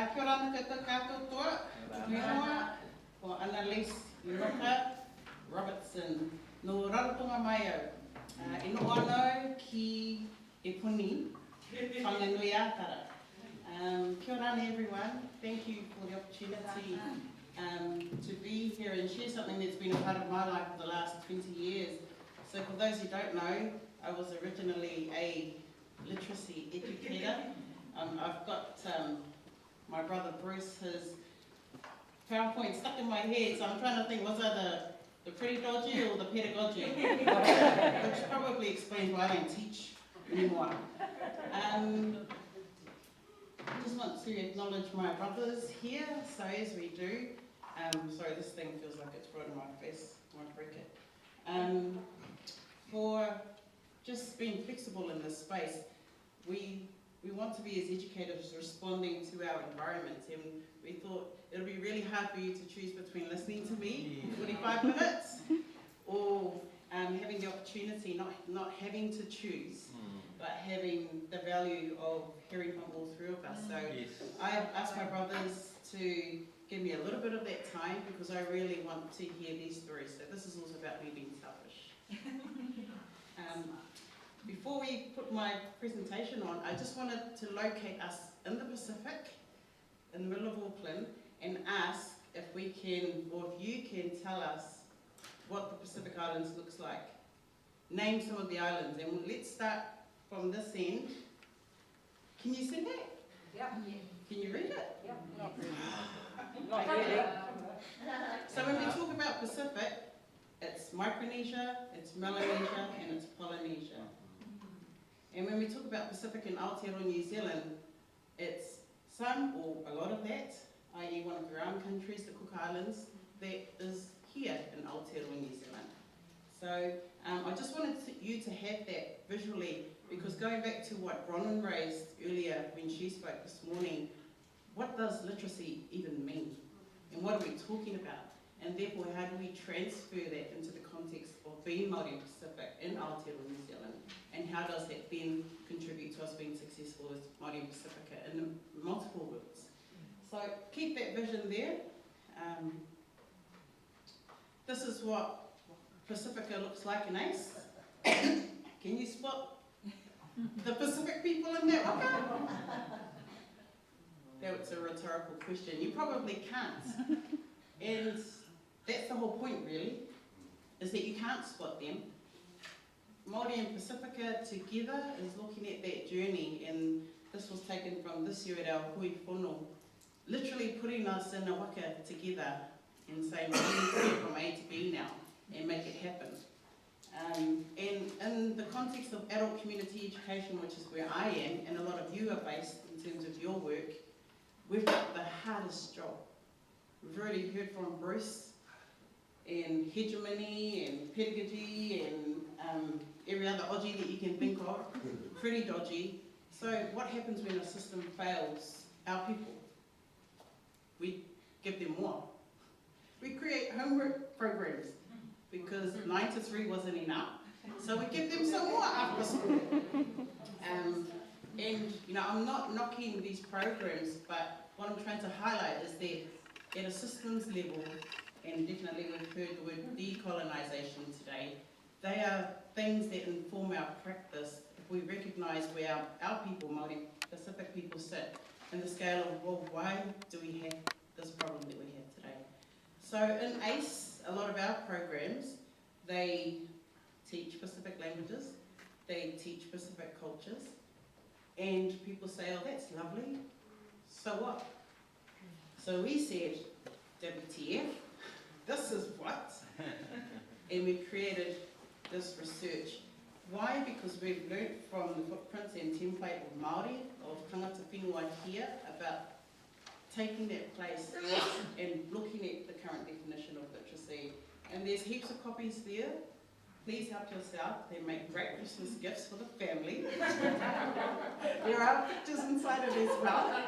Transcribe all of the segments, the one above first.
Kia ora koutou katoa, whenua o Analiese Robertson, no Rarotonga mai au. E no anau ki e puni, whanganui ātara. Kia ora everyone, thank you for the opportunity to be here and share something that's been a part of my life for the last 20 years. So for those who don't know, I was originally a literacy educator. I've got my brother Bruce, his PowerPoint stuck in my head, so I'm trying to think, was I the pedagogy or the pedagogy? Which probably explains why I don't teach anymore. I just want to acknowledge my brothers here, so as we do. Sorry, this thing feels like it's right in my face, I won't break it. For just being flexible in this space. We want to be as educators responding to our environment, and we thought it would be really hard for you to choose between listening to me for 25 minutes or having the opportunity, not having to choose, but having the value of hearing from all three of us. So I have asked my brothers to give me a little bit of that time because I really want to hear these stories. So this is also about me being selfish. Before we put my presentation on, I just wanted to locate us in the Pacific, in the middle of Auckland, and ask if we can, or if you can tell us what the Pacific Islands looks like. Name some of the islands, and let's start from this end. Can you see that? Yeah. Can you read it? Yeah. Not really. So when we talk about Pacific, it's Micronesia, it's Melanesia, and it's Polynesia. And when we talk about Pacific and Aotearoa New Zealand, it's some or a lot of that, i.e. one of your own countries, the Cook Islands, that is here in Aotearoa New Zealand. So I just wanted you to have that visually, because going back to what Bronwyn raised earlier when she spoke this morning, what does literacy even mean? And what are we talking about? And therefore, how do we transfer that into the context of being Māori and Pacific in Aotearoa New Zealand? And how does that then contribute to us being successful as Māori and Pasifika in multiple words? So keep that vision there. This is what Pasifika looks like in ACE. Can you spot the Pacific people in that waka? That's a rhetorical question. You probably can't. And that's the whole point, really, is that you can't spot them. Māori and Pasifika together is looking at that journey, and this was taken from this year at our hui Fono, literally putting us in a waka together and saying, we need to get from A to B now and make it happen. And in the context of adult community education, which is where I am, and a lot of you are based in terms of your work, we've got the hardest job. We've already heard from Bruce and hegemony and pedagogy and every other oji that you can think of, pretty dodgy. So what happens when a system fails our people? We give them more. We create homework programs because 9 to 3 wasn't enough. So we give them some more after school. And you know, I'm not knocking these programs, but what I'm trying to highlight is that at a systems level, and definitely we've heard the word decolonisation today, they are things that inform our practice if we recognise where our people, Māori Pacific people, sit in the scale of, well, why do we have this problem that we have today? So in ACE, a lot of our programs, they teach Pacific languages, they teach Pacific cultures, and people say, oh, that's lovely, so what? So we said, WTF, this is what? And we created this research. Why? Because we've learnt from the footprints and template of Māori, of tangata whenua here, about taking that place and looking at the current definition of literacy. And there's heaps of copies there. Please help yourself. They make great Christmas gifts for the family. There are pictures inside it as well.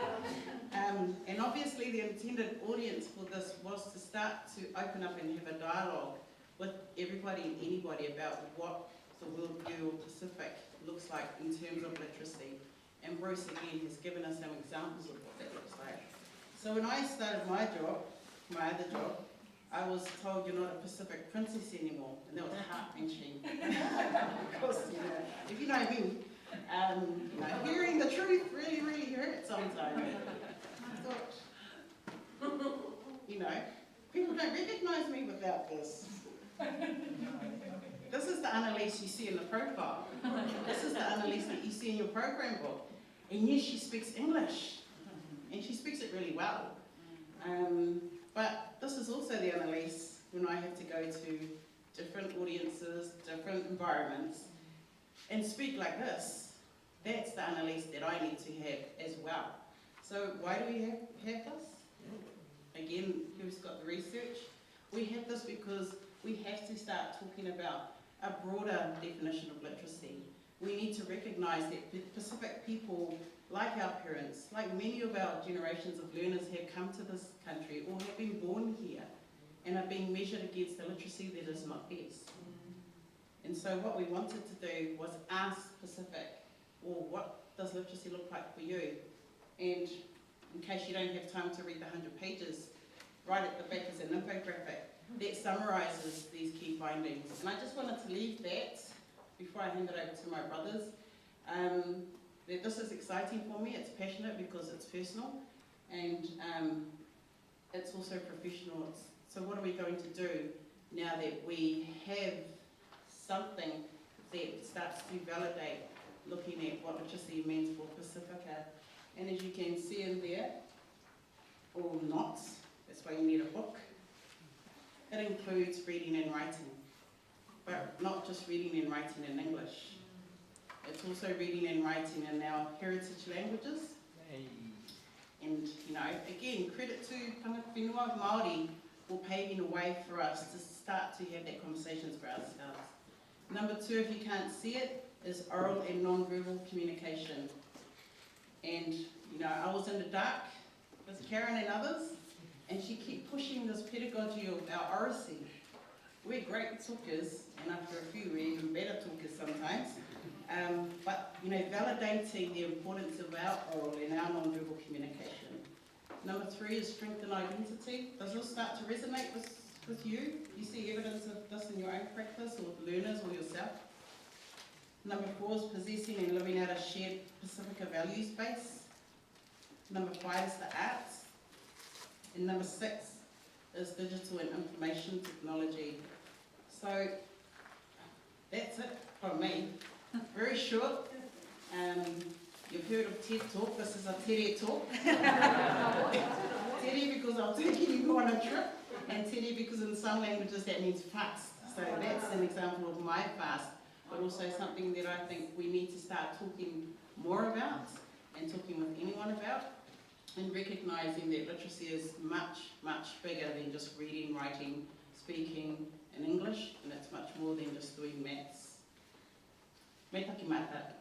And obviously the intended audience for this was to start to open up and have a dialogue with everybody and anybody about what the worldview of Pacific looks like in terms of literacy. And Bruce again has given us some examples of what that looks like. So when I started my job, my other job, I was told you're not a Pacific princess anymore, and that was heart-wrenching. Because, if you know me, hearing the truth really, really hurts sometimes. I thought, people don't recognise me without this. This is the Analiese you see in the profile. This is the Analiese that you see in your program book. And yes, she speaks English, and she speaks it really well. But this is also the Analiese when I have to go to different audiences, different environments, and speak like this. That's the Analiese that I need to have as well. So why do we have this? Again, who's got the research? We have this because we have to start talking about a broader definition of literacy. We need to recognise that Pacific people, like our parents, like many of our generations of learners, have come to this country or have been born here and are being measured against the literacy that is not theirs. And so what we wanted to do was ask Pacific, well, what does literacy look like for you? And in case you don't have time to read the 100 pages, right at the back is an infographic that summarises these key findings. And I just wanted to leave that before I hand it over to my brothers. That this is exciting for me, it's passionate because it's personal, and it's also professional. So what are we going to do now that we have something that starts to validate looking at what literacy means for Pasifika? And as you can see in there, or not, that's why you need a book, it includes reading and writing, but not just reading and writing in English. It's also reading and writing in our heritage languages. And, again, credit to Whenua Māori for paving a way for us to start to have that conversations for ourselves. Number 2, if you can't see it, is oral and non-verbal communication. And, I was in the dark with Karen and others, and she kept pushing this pedagogy of our oracy. We're great talkers, and after a few, we're even better talkers sometimes. But validating the importance of our oral and our non-verbal communication. Number 3 is strength and identity. Does this start to resonate with you? Do you see evidence of this in your own practice, or with learners, or yourself? Number 4 is possessing and living out a shared Pasifika values base. Number 5 is the arts. And number 6 is digital and information technology. So that's it from me. Very short. You've heard of TED Talk. This is a TED Talk. TED because I'm taking you on a trip, and TED because in some languages that means fast. So that's an example of my fast, but also something that I think we need to start talking more about and talking with anyone about, and recognising that literacy is much, much bigger than just reading, writing, speaking in English, and it's much more than just doing maths. Me taki mata.